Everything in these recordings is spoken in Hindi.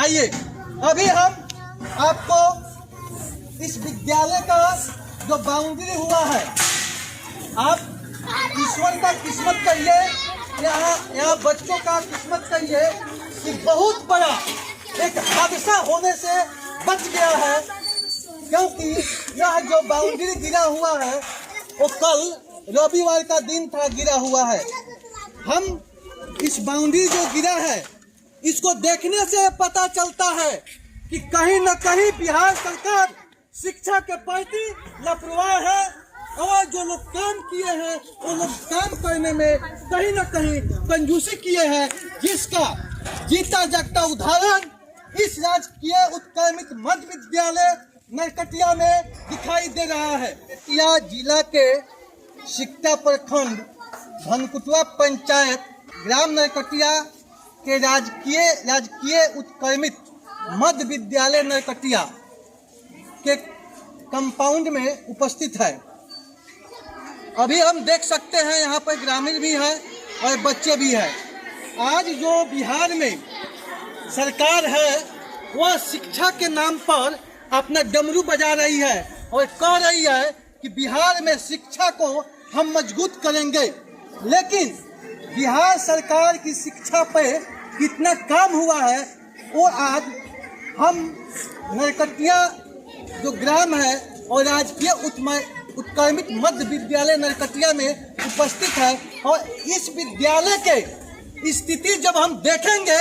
आइए अभी हम आपको इस विद्यालय का जो बाउंड्री हुआ है, आप ईश्वर का किस्मत कहिए, यहाँ बच्चों का किस्मत कहिए कि बहुत बड़ा एक हादसा होने से बच गया है, क्योंकि यह जो बाउंड्री गिरा हुआ है वो कल रविवार का दिन था, गिरा हुआ है। हम इस बाउंड्री जो गिरा है इसको देखने से पता चलता है कि कहीं न कहीं बिहार सरकार शिक्षा के प्रति लापरवाह है और जो लोग काम किए हैं वो लोग काम करने में कहीं न कहीं कंजूसी किए हैं, जिसका जीता जागता उदाहरण इस राजकीय उत्क्रमित मध्य विद्यालय नरकटिया में दिखाई दे रहा है। यह जिला के सिकटा प्रखंड धनकुटवा पंचायत ग्राम नरकटिया के राजकीय उत्क्रमित मध्य विद्यालय नरकटिया के कंपाउंड में उपस्थित है। अभी हम देख सकते हैं यहाँ पर ग्रामीण भी है और बच्चे भी है। आज जो बिहार में सरकार है वह शिक्षा के नाम पर अपना डमरू बजा रही है और कह रही है कि बिहार में शिक्षा को हम मजबूत करेंगे, लेकिन बिहार सरकार की शिक्षा पे कितना काम हुआ है वो आज हम नरकटिया जो ग्राम है और राजकीय उत्क्रमित मध्य विद्यालय नरकटिया में उपस्थित है। और इस विद्यालय के स्थिति जब हम देखेंगे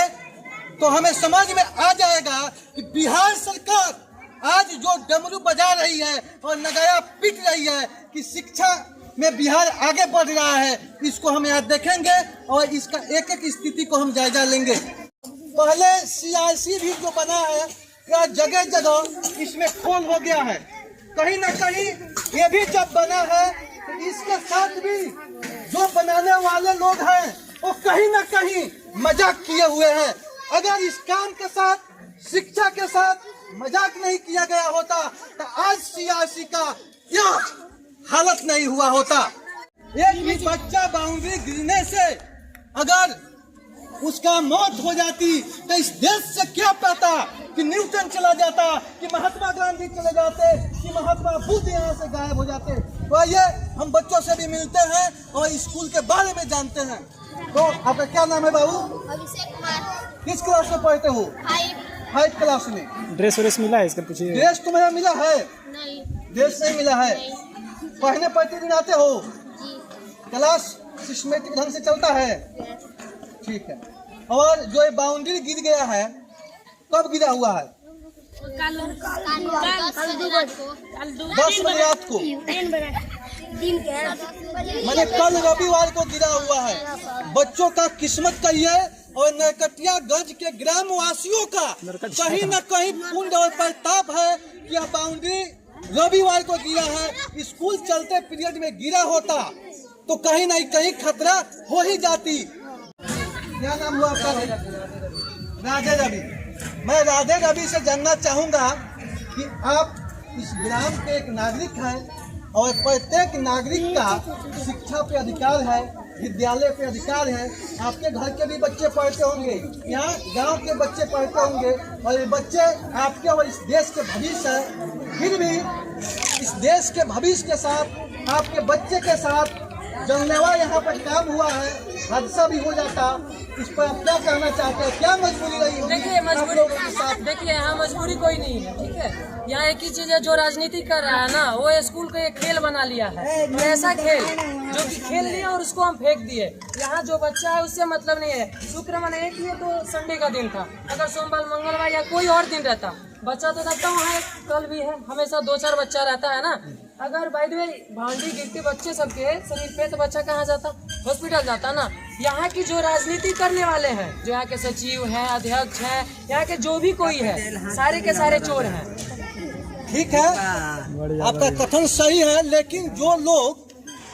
तो हमें समझ में आ जाएगा कि बिहार सरकार आज जो डमरू बजा रही है और नगाड़ा पीट रही है कि शिक्षा में बिहार आगे बढ़ रहा है, इसको हम यहाँ देखेंगे और इसका एक एक स्थिति को हम जायजा लेंगे। पहले CRC भी जो बना है यह जगह जगह इसमें खोल हो गया है, कहीं ना कहीं ये भी जब बना है तो इसके साथ भी जो बनाने वाले लोग हैं वो कहीं ना कहीं मजाक किए हुए हैं। अगर इस काम के साथ शिक्षा के साथ मजाक नहीं किया गया होता तो आज CRC का यह हालत नहीं हुआ होता। एक भी बच्चा बाउंड्री गिरने से अगर उसका मौत हो जाती तो इस देश से क्या पता कि न्यूटन चला जाता, कि महात्मा गांधी चले जाते, कि महात्मा बुद्ध यहाँ से गायब हो जाते। तो आइए हम बच्चों से भी मिलते हैं और स्कूल के बारे में जानते हैं। तो आपका क्या नाम है बाबू? अभिषेक कुमार। किस क्लास में पढ़ते हो? 5 क्लास में। ड्रेस मिला है इसका? पूछिए। ड्रेस तुम्हें मिला है? नहीं। ड्रेस नहीं मिला है? पढ़ने प्रतिदिन आते हो? जी। क्लास सिस्टमेटिक ढंग से चलता है? ठीक है। और जो ये बाउंड्री गिर गया है कब गिरा हुआ है? कल 10 बजे रात को, मैंने कल रविवार को गिरा हुआ है। बच्चों का किस्मत कहिए और नरकटियागंज के ग्राम वासियों का कहीं न कहीं पुण्य और प्रताप है कि यह बाउंड्री रविवार को गिरा है। स्कूल चलते पीरियड में गिरा होता तो कहीं न कहीं खतरा हो ही जाती। क्या नाम हुआ आपका? राधे रवि। मैं राधे रवि से जानना चाहूँगा कि आप इस ग्राम के एक नागरिक हैं और प्रत्येक नागरिक का शिक्षा पे अधिकार है, विद्यालय पे अधिकार है। आपके घर के भी बच्चे पढ़ते होंगे, यहाँ गांव के बच्चे पढ़ते होंगे और ये बच्चे आपके और इस देश के भविष्य है। फिर भी इस देश के भविष्य के साथ आपके बच्चे के साथ जानलेवा यहाँ पर काम हुआ है, हादसा भी हो जाता। इस पर आप क्या कहना चाहते हैं? क्या मजबूरी रही होगी? देखिए मजबूरी, देखिए यहाँ मजबूरी कोई नहीं है, ठीक है। यहाँ एक ही चीज है, जो राजनीति कर रहा है ना वो स्कूल को एक खेल बना लिया है, ऐसा खेल जो कि खेल लिया और उसको हम फेंक दिए। यहाँ जो बच्चा है उससे मतलब नहीं है। शुक्र मनाए कि ये तो संडे का दिन था, अगर सोमवार मंगलवार या कोई और दिन रहता बच्चा तो रहता वहाँ कल भी है, हमेशा 2-4 बच्चा रहता है ना। अगर बाय द वे बाउंड्री गिरते बच्चे सबके शरीर पे तो बच्चा कहाँ जाता? हॉस्पिटल जाता ना। यहाँ की जो राजनीति करने वाले हैं, जो यहाँ के सचिव हैं, अध्यक्ष हैं, यहाँ के जो भी कोई है, सारे के सारे चोर हैं। ठीक है, आपका कथन सही है, लेकिन जो लोग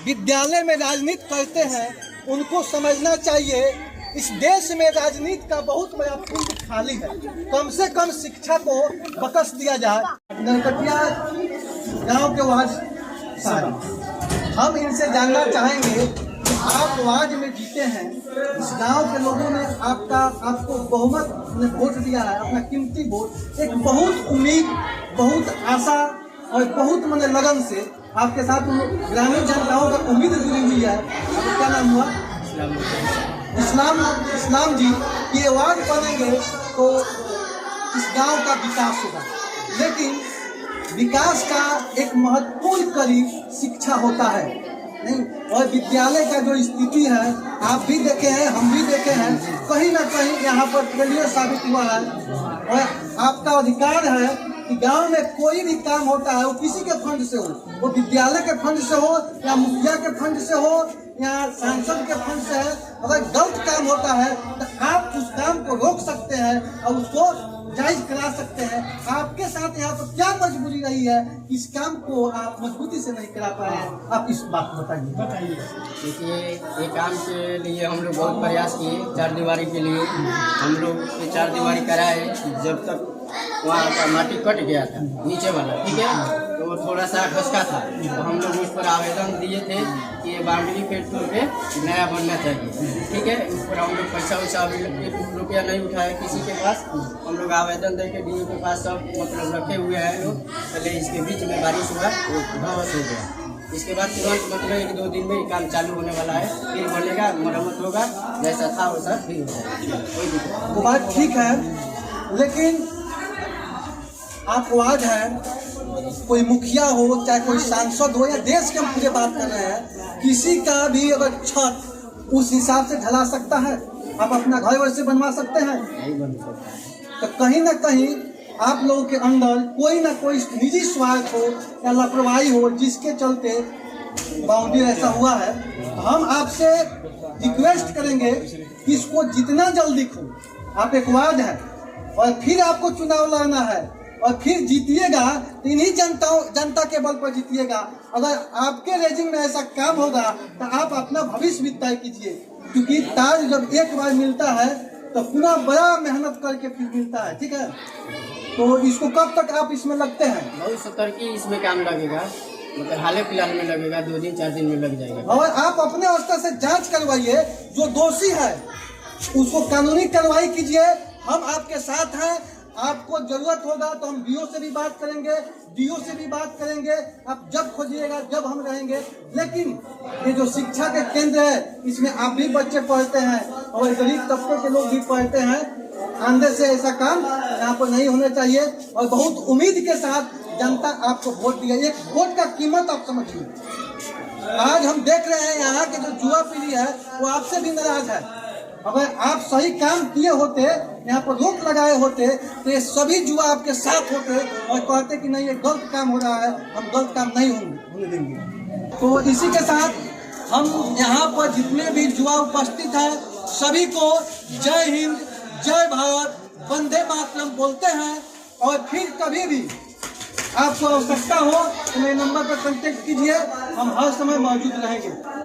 विद्यालय में राजनीति करते हैं उनको समझना चाहिए इस देश में राजनीति का बहुत बड़ा कुंड खाली है। कम से कम शिक्षा को बकस दिया जाए। नरकटिया गांव के वासी हम इनसे जानना चाहेंगे कि आप वार्ड में जीते हैं, इस गांव के लोगों ने आपको बहुमत ने वोट दिया है, अपना कीमती वोट, एक बहुत उम्मीद, बहुत आशा और बहुत मन लगन से आपके साथ ग्रामीण जनताओं का उम्मीद जुड़ी हुई है। आपका क्या नाम हुआ? इस्लाम जी। ये वार्ड बनेंगे तो इस गांव का विकास होगा, लेकिन विकास का एक महत्वपूर्ण कड़ी शिक्षा होता है नहीं। और विद्यालय का जो स्थिति है आप भी देखे हैं, हम भी देखे हैं, कहीं ना कहीं यहाँ पर फेलियर साबित हुआ है। और आपका अधिकार है कि गांव में कोई भी काम होता है वो किसी के फंड से हो, वो विद्यालय के फंड से हो या मुखिया के फंड से हो या सांसद के फंड से है, अगर गलत काम होता है तो आप उस काम को रोक सकते हैं और उसको जायज करा सकते हैं। आपके साथ यहाँ पर क्या मजबूरी रही है, इस काम को आप मजबूती से नहीं करा पाए हैं, आप इस बात को बताइए। देखिए, ये काम के लिए हम लोग बहुत प्रयास किए, चार दीवारी के लिए हम लोग ये चार दीवारी कराए। जब तक वहाँ का माटी कट गया था नीचे वाला, ठीक है, तो वो थोड़ा सा खसका था, तो हम लोग उस पर आवेदन दिए थे कि ये बाउंड्री फेट तोड़ के नया बनना चाहिए, ठीक है। उस पर हम लोग पैसा वैसा अभी रुपया नहीं उठाए किसी के पास, हम लोग आवेदन दे के DO के पास सब मतलब रखे हुए हैं लोग। पहले इसके बीच में बारिश हुआ, ध्वस हो गया, इसके बाद तुरंत मतलब 1-2 दिन में काम चालू होने वाला है, फिर बनेगा, मरम्मत होगा, जैसा था वैसा फिर होगा, कोई दिक्कत। वो बात ठीक है, लेकिन आप वार्ड है, कोई मुखिया हो चाहे कोई सांसद हो या देश के हम पूरे बात कर रहे हैं, किसी का भी अगर छत उस हिसाब से ढला सकता है, आप अपना घर वैसे बनवा सकते हैं, नहीं बन सकता। तो कहीं ना कहीं आप लोगों के अंदर कोई ना कोई निजी स्वार्थ हो या लापरवाही हो, जिसके चलते बाउंड्री ऐसा हुआ है। हम आपसे रिक्वेस्ट करेंगे कि इसको जितना जल्दी हो, आप एक वार्ड है और फिर आपको चुनाव लड़ना है और फिर जीतिएगा तो इन्हीं जनता के बल पर जीतिएगा। अगर आपके रेजिंग में ऐसा काम होगा तो आप अपना भविष्य भी तय कीजिए, क्योंकि ताज जब एक बार मिलता है तो पूरा बड़ा मेहनत करके फिर मिलता है, ठीक है। तो इसको कब तक आप इसमें लगते हैं? बहुत सतर्की इसमें काम लगेगा, मतलब हाल फिलहाल में लगेगा, 2 दिन 4 दिन में लग जाएगा। और आप अपने स्तर से जांच करवाइए, जो दोषी है उसको कानूनी कार्रवाई कीजिए। हम आपके साथ हैं, आपको जरूरत होगा तो हम DO से भी बात करेंगे, DO से भी बात करेंगे, आप जब खोजिएगा जब हम रहेंगे। लेकिन ये जो शिक्षा के केंद्र है इसमें आप भी बच्चे पढ़ते हैं और गरीब तबके के लोग भी पढ़ते हैं। आंधे से ऐसा काम यहाँ पर नहीं होना चाहिए और बहुत उम्मीद के साथ जनता आपको वोट दिया। एक वोट का कीमत आप समझिए। आज हम देख रहे हैं यहाँ के जो युवा पीढ़ी है वो आपसे भी नाराज है। अगर आप सही काम किए होते, यहाँ पर रोक लगाए होते तो ये सभी युवा आपके साथ होते और कहते कि नहीं ये गलत काम हो रहा है, हम गलत काम नहीं होने देंगे। तो इसी के साथ हम यहाँ पर जितने भी युवा उपस्थित हैं सभी को जय हिंद, जय भारत, वंदे मातरम बोलते हैं। और फिर कभी भी आपको आवश्यकता हो तो मेरे नंबर पर कांटेक्ट कीजिए, हम हर समय मौजूद रहेंगे।